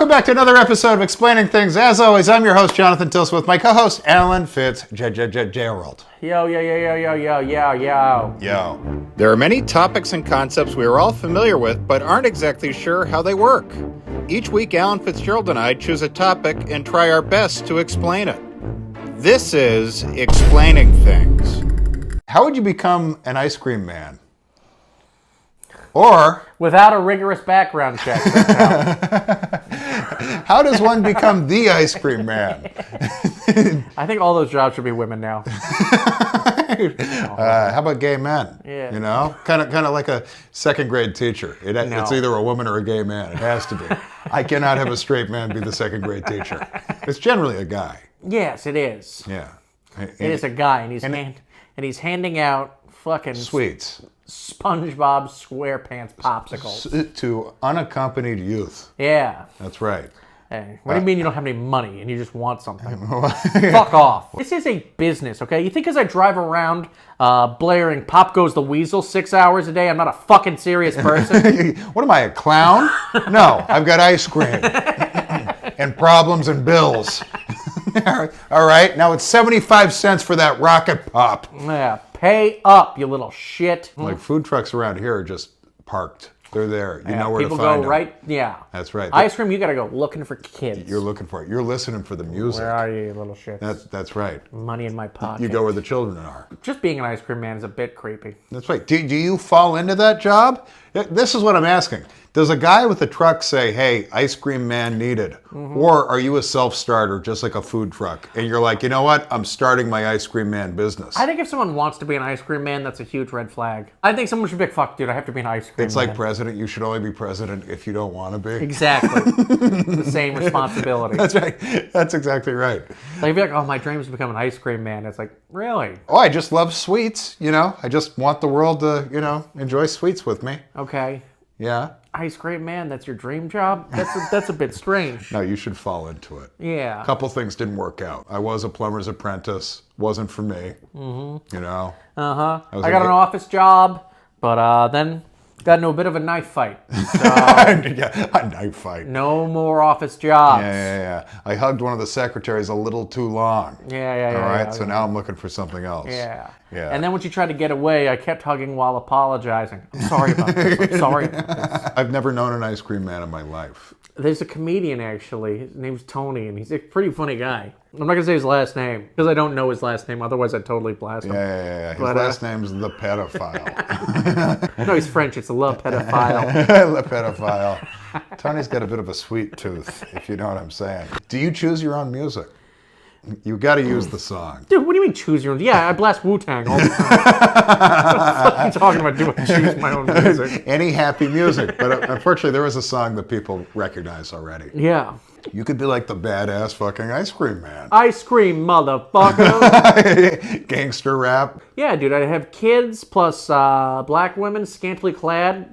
Welcome back to another episode of Explaining Things. As always, I'm your host, Jonathan Tilson, with my co-host, Alan Fitzgerald. Yo. Yo. There are many topics and concepts we are all familiar with, but aren't exactly sure how they work. Each week, Alan Fitzgerald and I choose a topic and try our best to explain it. This is Explaining Things. How would you become an ice cream man? Or... without a rigorous background check. how does one become the ice cream man? I think all those jobs should be women now. How about gay men? Yeah. You know? Kind of like a second grade teacher. It's either a woman or a gay man. It has to be. I cannot have a straight man be the second grade teacher. It's generally a guy. Yes, it is. Yeah. It is a guy, and he's handing out fucking sweets. SpongeBob SquarePants popsicles To unaccompanied youth. Yeah. That's right. Hey, what do you mean you don't have any money and you just want something? Fuck off. This is a business, okay? You think as I drive around blaring Pop Goes the Weasel 6 hours a day, I'm not a fucking serious person? What am I, a clown? No, I've got ice cream. And problems and bills. All right, now it's 75 cents for that Rocket Pop. Yeah, pay up, you little shit. Like food trucks around here are just parked. They're there. You know where to find them. People go right, yeah. That's right. Ice cream, you gotta go looking for kids. You're looking for it. You're listening for the music. Where are you little shit? That's right. Money in my pocket. You go where the children are. Just being an ice cream man is a bit creepy. That's right. Do you fall into that job? This is what I'm asking. Does a guy with a truck say, hey, ice cream man needed? Mm-hmm. Or are you a self-starter, just like a food truck? And you're like, you know what? I'm starting my ice cream man business. I think if someone wants to be an ice cream man, that's a huge red flag. I think someone should be like, fuck, dude, I have to be an ice cream man. It's like president. You should only be president if you don't want to be. Exactly. The same responsibility. That's right. That's exactly right. Like, if you're like, oh, my dream is to become an ice cream man. It's like, really? Oh, I just love sweets, you know? I just want the world to, enjoy sweets with me. Okay. Yeah. Ice cream man, that's your dream job? That's a bit strange. No, you should fall into it. Yeah. A couple things didn't work out. I was a plumber's apprentice. Wasn't for me. Mm-hmm. You know? Uh-huh. I got an office job, but then got into a bit of a knife fight. So yeah, a knife fight. No more office jobs. Yeah. I hugged one of the secretaries a little too long. Yeah. All right, so now I'm looking for something else. Yeah. And then when she tried to get away, I kept hugging while apologizing. I'm sorry about this. I'm sorry about this. I've never known an ice cream man in my life. There's a comedian, actually. His name's Tony, and he's a pretty funny guy. I'm not going to say his last name, because I don't know his last name. Otherwise, I'd totally blast him. Yeah. His last name's The Pedophile. No, he's French. It's Le Pedophile. Le Pedophile. Tony's got a bit of a sweet tooth, if you know what I'm saying. Do you choose your own music? You got to use the song. Dude, what do you mean choose your own? Yeah, I blast Wu-Tang all the time. What the fuck are you talking about doing choose my own music? Any happy music. But unfortunately, there is a song that people recognize already. Yeah. You could be like the badass fucking ice cream man. Ice cream, motherfucker. Gangster rap. Yeah, dude, I'd have kids plus black women scantily clad,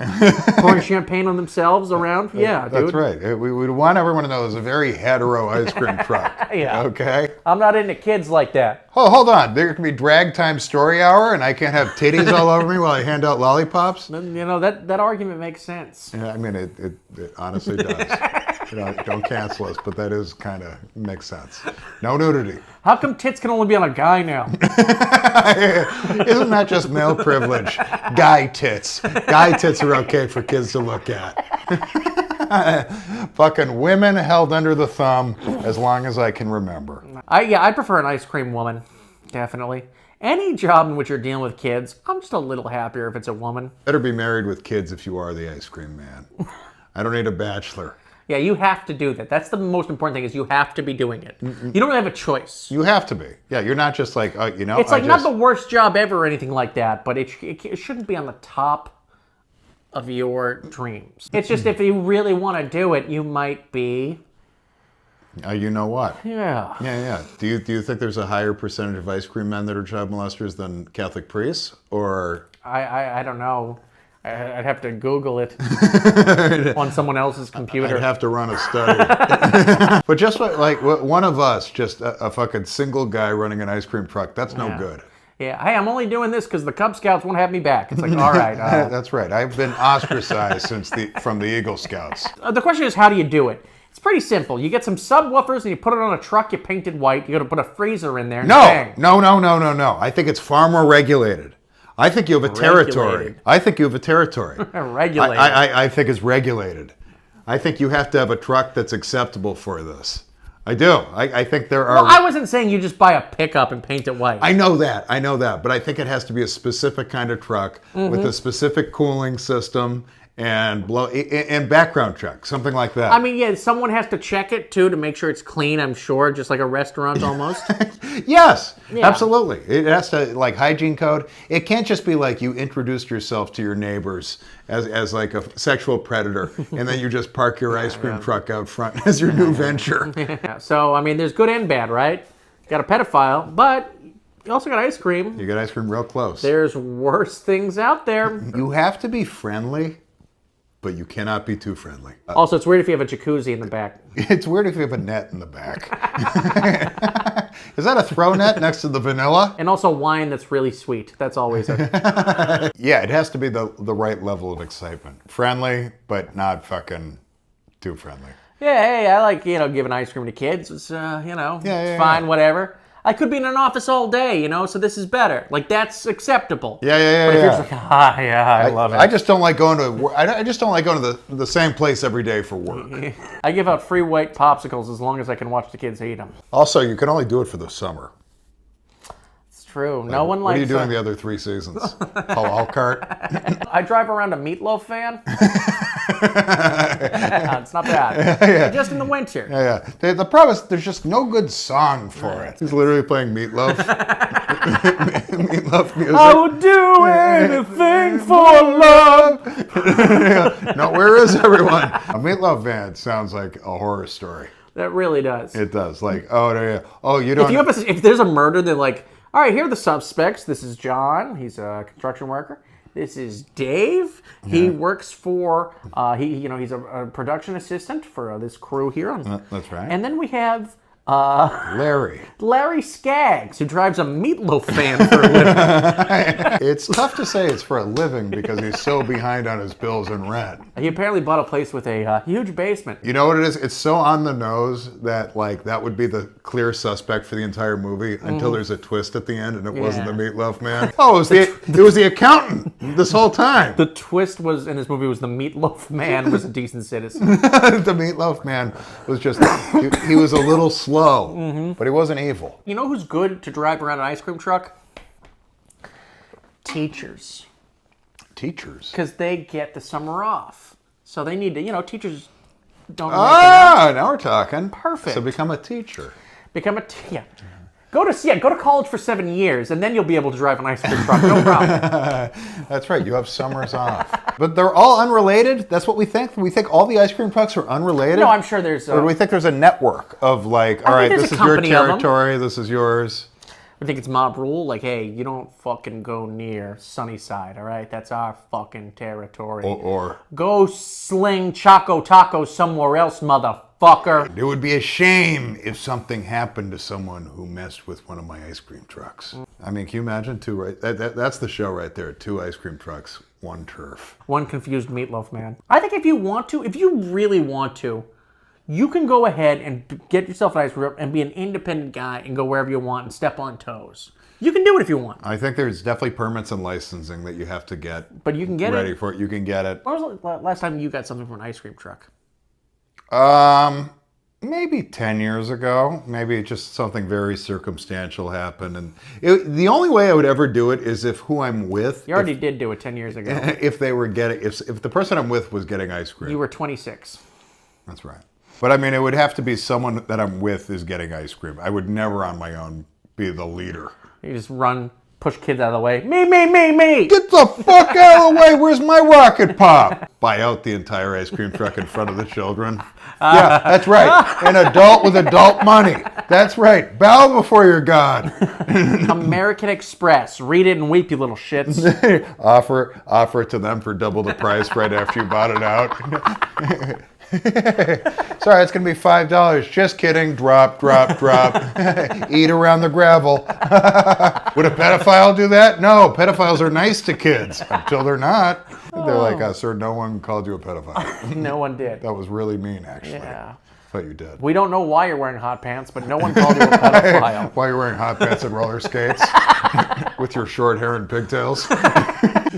pouring champagne on themselves around. Yeah, dude. That's right. We would want everyone to know there's a very hetero ice cream truck. Yeah. Okay? I'm not into kids like that. Oh, hold on. There can be drag time story hour and I can't have titties all over me while I hand out lollipops? You know, that argument makes sense. Yeah, I mean, it honestly does. Don't cancel us, but that is kind of makes sense. No nudity. How come tits can only be on a guy now? Isn't that just male privilege? Guy tits. Guy tits are okay for kids to look at. Fucking women held under the thumb as long as I can remember. I prefer an ice cream woman. Definitely. Any job in which you're dealing with kids, I'm just a little happier if it's a woman. Better be married with kids if you are the ice cream man. I don't need a bachelor. Yeah, you have to do that. That's the most important thing is you have to be doing it. You don't have a choice. You have to be. Yeah, you're not just like, It's like not the worst job ever or anything like that, but it shouldn't be on the top of your dreams. It's just if you really want to do it, you might be... you know what? Yeah. Yeah. Do you think there's a higher percentage of ice cream men that are child molesters than Catholic priests? Or... I don't know. I'd have to Google it on someone else's computer. I'd have to run a study. But just like one of us, just a fucking single guy running an ice cream truck, that's no good. Yeah, hey, I'm only doing this because the Cub Scouts won't have me back. It's like, all right. That's right. I've been ostracized from the Eagle Scouts. The question is, how do you do it? It's pretty simple. You get some subwoofers and you put it on a truck. You paint it white. You got to put a freezer in there. And No, bang. no. I think it's far more regulated. I think you have a territory. Regulated. I think you have a territory. Regulated. I think it's regulated. I think you have to have a truck that's acceptable for this. I do. I think there are... Well, I wasn't saying you just buy a pickup and paint it white. I know that. But I think it has to be a specific kind of truck with a specific cooling system and background check, something like that. I mean, yeah, someone has to check it too to make sure it's clean, I'm sure, just like a restaurant almost. Yes, Yeah. absolutely. It has to, like, hygiene code. It can't just be like you introduced yourself to your neighbors as like a sexual predator, and then you just park your ice cream truck out front as your new venture. Yeah, so, I mean, there's good and bad, right? You got a pedophile, but you also got ice cream. You get ice cream real close. There's worse things out there. You have to be friendly, but you cannot be too friendly. Also, it's weird if you have a jacuzzi in the back. It's weird if you have a net in the back. Is that a throw net next to the vanilla? And also wine that's really sweet. That's always a... Yeah, it has to be the right level of excitement. Friendly, but not fucking too friendly. Yeah, hey, I like, giving ice cream to kids. It's, it's fine, whatever. I could be in an office all day, so this is better. Like, that's acceptable. Yeah. But if you're just like, I love it. I just don't like going to. I just don't like going to the same place every day for work. I give out free white popsicles as long as I can watch the kids eat them. Also, you can only do it for the summer. It's true. No one What likes are you doing the other 3 seasons? Halal cart? I drive around a Meatloaf van. It's not bad. Just in the winter. Yeah. The problem is there's just no good song for it. He's literally playing Meatloaf. Meatloaf music. I would do anything for love. No, where is everyone? A Meatloaf van sounds like a horror story. That really does. It does. Like, you don't. If there's a murder, they're like, all right, here are the suspects. This is John. He's a construction worker. This is Dave. He works for he's a production assistant for this crew here. That's right. And then we have Larry Skaggs, who drives a Meatloaf van for a living. It's tough to say it's for a living because he's so behind on his bills and rent. He apparently bought a place with a huge basement. You know what it is? It's so on the nose that that would be the clear suspect for the entire movie until there's a twist at the end and it wasn't the Meatloaf Man. Oh, it was the accountant this whole time. The twist in this movie was the Meatloaf Man was a decent citizen. The Meatloaf Man was just, he was a little slow, but he wasn't evil. You know who's good to drive around an ice cream truck? Teachers. Teachers? Because they get the summer off. So they need to, teachers don't make Now we're talking. Perfect. So become a teacher. Go to college for 7 years, and then you'll be able to drive an ice cream truck. No problem. That's right. You have summers off. But they're all unrelated? That's what we think? We think all the ice cream trucks are unrelated? No, I'm sure there's... or do we think there's a network of all right, this is your territory, this is yours? I think it's mob rule. Like, hey, you don't fucking go near Sunnyside, all right? That's our fucking territory. Or go sling Choco Tacos somewhere else, motherfucker. It would be a shame if something happened to someone who messed with one of my ice cream trucks. I mean, can you imagine two, right? That's the show right there. 2 ice cream trucks, 1 turf. 1 confused Meatloaf Man. I think if you really want to, you can go ahead and get yourself an ice cream and be an independent guy and go wherever you want and step on toes. You can do it if you want. I think there's definitely permits and licensing that you have to get. But you can get ready for it. You can get it. When was the last time you got something from an ice cream truck? Maybe 10 years ago. Maybe just something very circumstantial happened. And the only way I would ever do it is if who I'm with. You already did do it 10 years ago. If they were if the person I'm with was getting ice cream. You were 26. That's right. But I mean, it would have to be someone that I'm with is getting ice cream. I would never on my own be the leader. You just run, push kids out of the way. Me! Get the fuck out of the way! Where's my rocket pop? Buy out the entire ice cream truck in front of the children. Yeah, that's right. An adult with adult money. That's right. Bow before your God. American Express. Read it and weep, you little shits. offer it to them for double the price right after you bought it out. Sorry, it's going to be $5. Just kidding. Drop. Eat around the gravel. Would a pedophile do that? No, pedophiles are nice to kids until they're not. They're like, sir, no one called you a pedophile. No one did. That was really mean, actually. Yeah. thought you did. We don't know why you're wearing hot pants, but no one called you a pedophile. Why you're wearing hot pants and roller skates with your short hair and pigtails?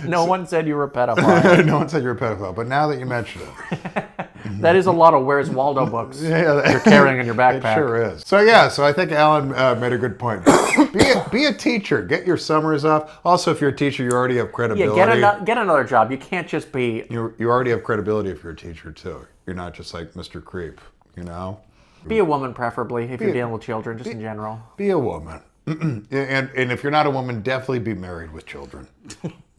No one said you were a pedophile. No one said you're a pedophile, but now that you mention it. That is a lot of Where's Waldo books Yeah, you're carrying in your backpack. It sure is. So I think Alan made a good point. Be a teacher. Get your summers off. Also, if you're a teacher, you already have credibility. Yeah, get another job. You can't just be... You already have credibility if you're a teacher, too. You're not just like Mr. Creep, you know? Be a woman, preferably, if you're dealing with children, just in general. Be a woman. And if you're not a woman, definitely be married with children.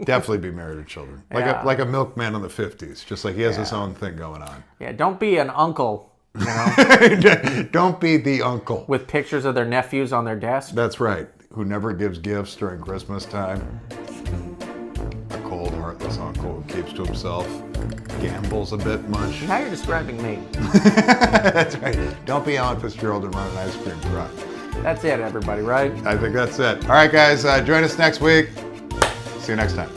Definitely be married with children. Like a milkman in the 50s. Just like he has his own thing going on. Yeah, don't be an uncle, you know, Don't be the uncle. with pictures of their nephews on their desk. That's right. Who never gives gifts during Christmas time. A cold, heartless uncle who keeps to himself. Gambles a bit much. Now you're describing me. That's right. Don't be Alan Fitzgerald and run an ice cream truck. That's it, everybody, right? I think that's it. All right, guys. Join us next week. See you next time.